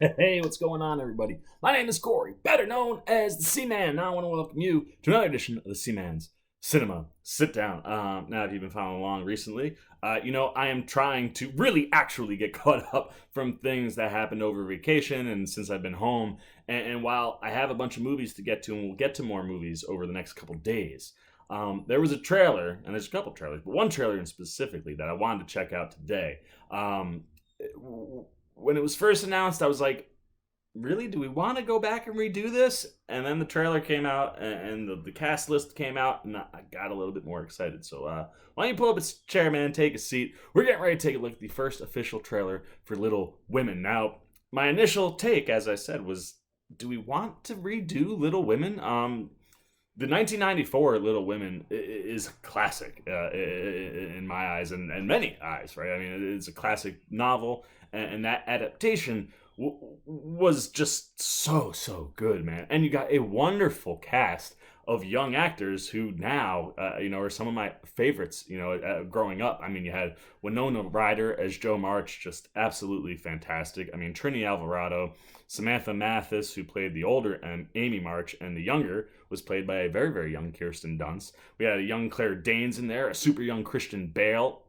Hey, what's going on, everybody? My name is Corey, better known as the Seaman. Now I want to welcome you to another edition of the Seaman's Cinema Sit Down. Now, if you've been following along recently, I am trying to really actually get caught up from things that happened over vacation and since I've been home. And while I have a bunch of movies to get to, and we'll get to more movies over the next couple days, there was a trailer, and there's a couple trailers, but one trailer in specifically that I wanted to check out today. When it was first announced, I was like, really? Do we want to go back and redo this? And then the trailer came out and the cast list came out, and I got a little bit more excited. So why don't you pull up a chair, man, take a seat. We're getting ready to take a look at the first official trailer for Little Women. Now, my initial take, as I said, was, do we want to redo Little Women? The 1994 Little Women is a classic in my eyes and many eyes, right? I mean, it's a classic novel, and that adaptation was just so good, man. And you got a wonderful cast of young actors who now, are some of my favorites, growing up. I mean, you had Winona Ryder as Jo March, just absolutely fantastic. I mean, Trini Alvarado, Samantha Mathis, who played the older Amy March, and the younger was played by a very, very young Kirsten Dunst. We had a young Claire Danes in there, a super young Christian Bale,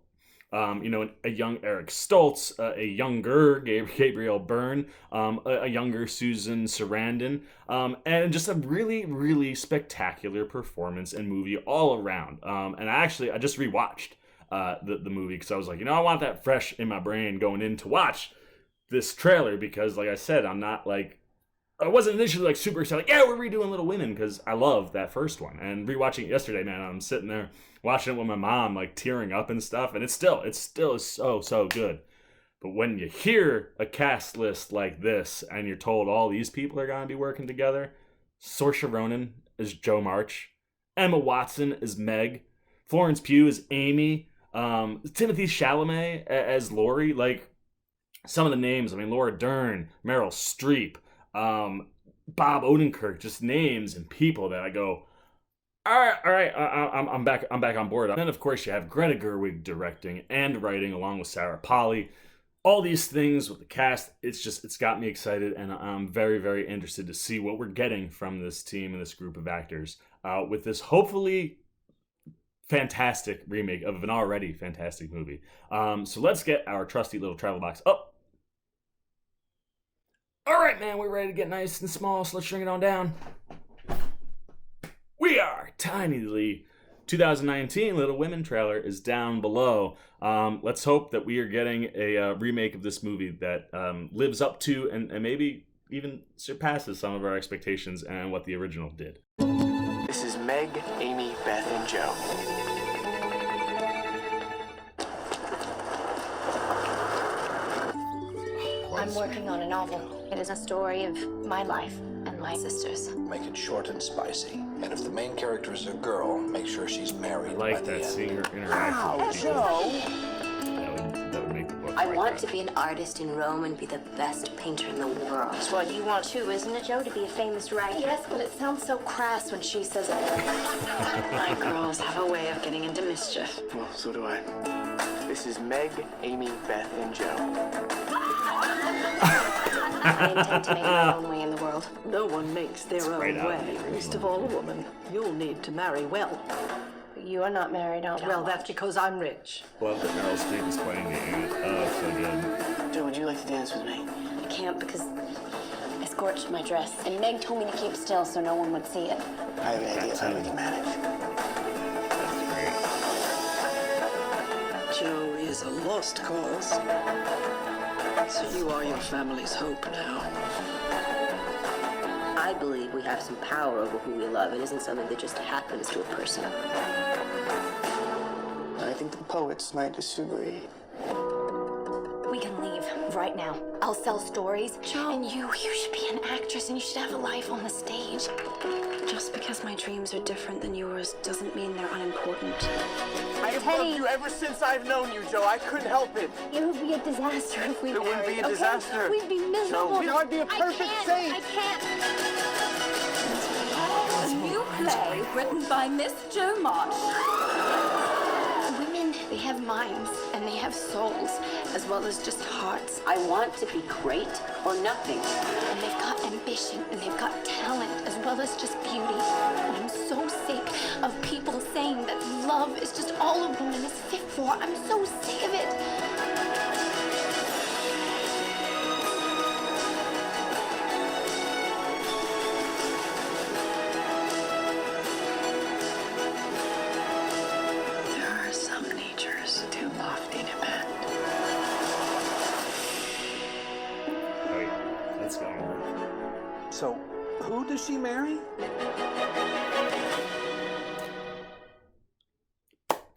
a young Eric Stoltz, a younger Gabriel Byrne, a younger Susan Sarandon, and just a really, really spectacular performance and movie all around. And I just rewatched the movie because I was like, I want that fresh in my brain going in to watch this trailer because, like I said, I wasn't initially like super excited, like, yeah, we're redoing Little Women because I love that first one. And rewatching it yesterday, man, I'm sitting there watching it with my mom, like tearing up and stuff, and it's still so good. But when you hear a cast list like this and you're told all these people are going to be working together, Saoirse Ronan is Jo March, Emma Watson is Meg, Florence Pugh is Amy, Timothée Chalamet as Laurie, like some of the names, I mean, Laura Dern, Meryl Streep, Bob Odenkirk, just names and people that I go, all right, I'm back on board. And then of course you have Greta Gerwig directing and writing along with Sarah Polley. All these things with the cast, it's got me excited, and I'm very, very interested to see what we're getting from this team and this group of actors with this hopefully fantastic remake of an already fantastic movie. So let's get our trusty little travel box up. All right, man, we're ready to get nice and small, so let's shrink it on down. We are tinily 2019 Little Women trailer is down below. Let's hope that we are getting a remake of this movie that lives up to and maybe even surpasses some of our expectations and what the original did. This is Meg, Amy, Beth, and Joe. I'm working on a novel. It is a story of my life and my sister's. Make it short and spicy. And if the main character is a girl, make sure she's married. I like by the that, end. seeing her interaction with people. That would make the book I right want there. to be an artist in Rome and be the best painter in the world. That's what you want too, isn't it, Joe? To be a famous writer? Yes, but it sounds so crass when she says it. My girls have a way of getting into mischief. Well, so do I. This is Meg, Amy, Beth, and Joe. I intend to make my own way in the world. No one makes their Straight own out. way, least of all a woman. You'll need to marry well. But you are not married, aren't you? Well, that's because I'm rich. Love that Meryl Streep is playing the aunt. Oh, so good. Joe, would you like to dance with me? I can't because I scorched my dress. And Meg told me to keep still so no one would see it. I have an idea how we can manage. That's great. Joe is a lost cause. So you are your family's hope now. I believe we have some power over who we love. It isn't something that just happens to a person. I think the poets might disagree. We can leave right now. I'll sell stories. Joe. And you should be an actress and you should have a life on the stage. Just because my dreams are different than yours doesn't mean they're unimportant. I have Teddy. loved you ever since I've known you, Joe. I couldn't help it. It would be a disaster if we It wouldn't be a married, okay? disaster. We'd be miserable. No, we'd hardly be a perfect saint. I can't. A new play written by Miss Jo March. Women They have minds and they have souls, as well as just hearts. I want to be great or nothing. And they've got ambition and they've got talent, as well as just beauty. And I'm so sick of people saying that love is just all a woman is fit for. I'm so sick of it. So, who does she marry?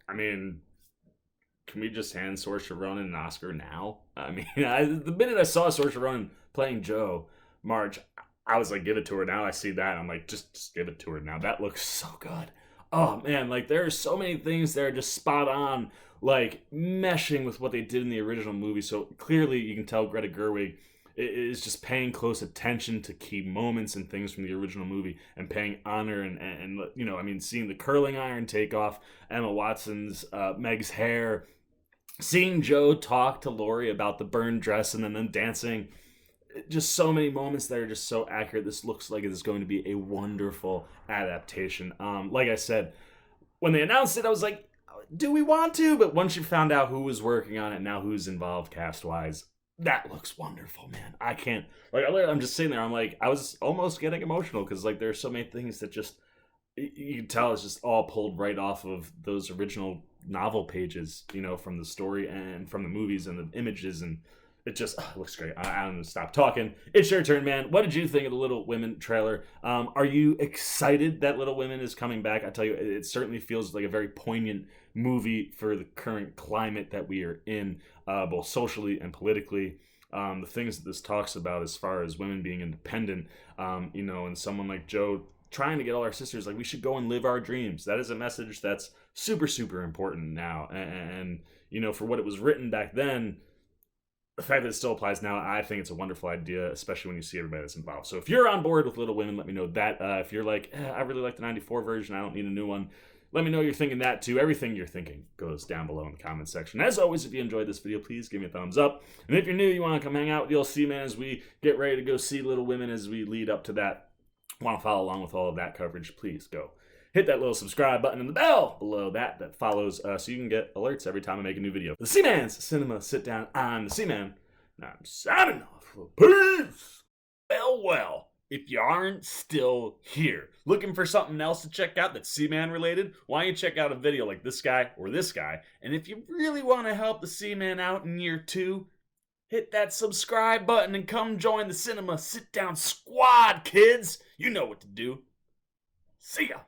I mean, can we just hand Saoirse Ronan an Oscar now? I mean, the minute I saw Saoirse Ronan playing Joe March, I was like, give it to her now. I see that, I'm like, just give it to her now. That looks so good. Oh man, like there are so many things that are just spot on, like meshing with what they did in the original movie. So clearly you can tell Greta Gerwig is just paying close attention to key moments and things from the original movie and paying honor and you know, I mean, seeing the curling iron take off Emma Watson's Meg's hair, seeing Joe talk to Laurie about the burned dress and then them dancing, just so many moments that are just so accurate. This looks like it is going to be a wonderful adaptation. Like I said, when they announced it, I was like, do we want to? But once you found out who was working on it, now who's involved cast-wise, that looks wonderful, man. I can't, like, I'm just sitting there, I'm like, I was almost getting emotional because, like, there's so many things that just, you can tell it's just all pulled right off of those original novel pages, you know, from the story and from the movies and the images, and it just it looks great. I don't know, stop talking. It's your turn, man. What did you think of the Little Women trailer? Are you excited that Little Women is coming back? I tell you, it certainly feels like a very poignant movie for the current climate that we are in, both socially and politically. The things that this talks about as far as women being independent, you know, and someone like Joe trying to get all our sisters, like, we should go and live our dreams. That is a message that's super, super important now. And you know, for what it was written back then, the fact that it still applies now, I think it's a wonderful idea, especially when you see everybody that's involved. So if you're on board with Little Women, let me know that. If you're like, I really like the 94 version, I don't need a new one, let me know you're thinking that too. Everything you're thinking goes down below in the comment section. As always, if you enjoyed this video, please give me a thumbs up. And if you're new, you want to come hang out with the C-Man as we get ready to go see Little Women as we lead up to that, want to follow along with all of that coverage, please go hit that little subscribe button and the bell below that follows so you can get alerts every time I make a new video. The C-Man's Cinema Sit Down. I'm the C-Man. Now I'm signing off. Peace! Well, if you aren't still here, looking for something else to check out that's C-Man related, why don't you check out a video like this guy or this guy? And if you really want to help the C-Man out in year 2, hit that subscribe button and come join the Cinema Sit Down squad, kids! You know what to do. See ya!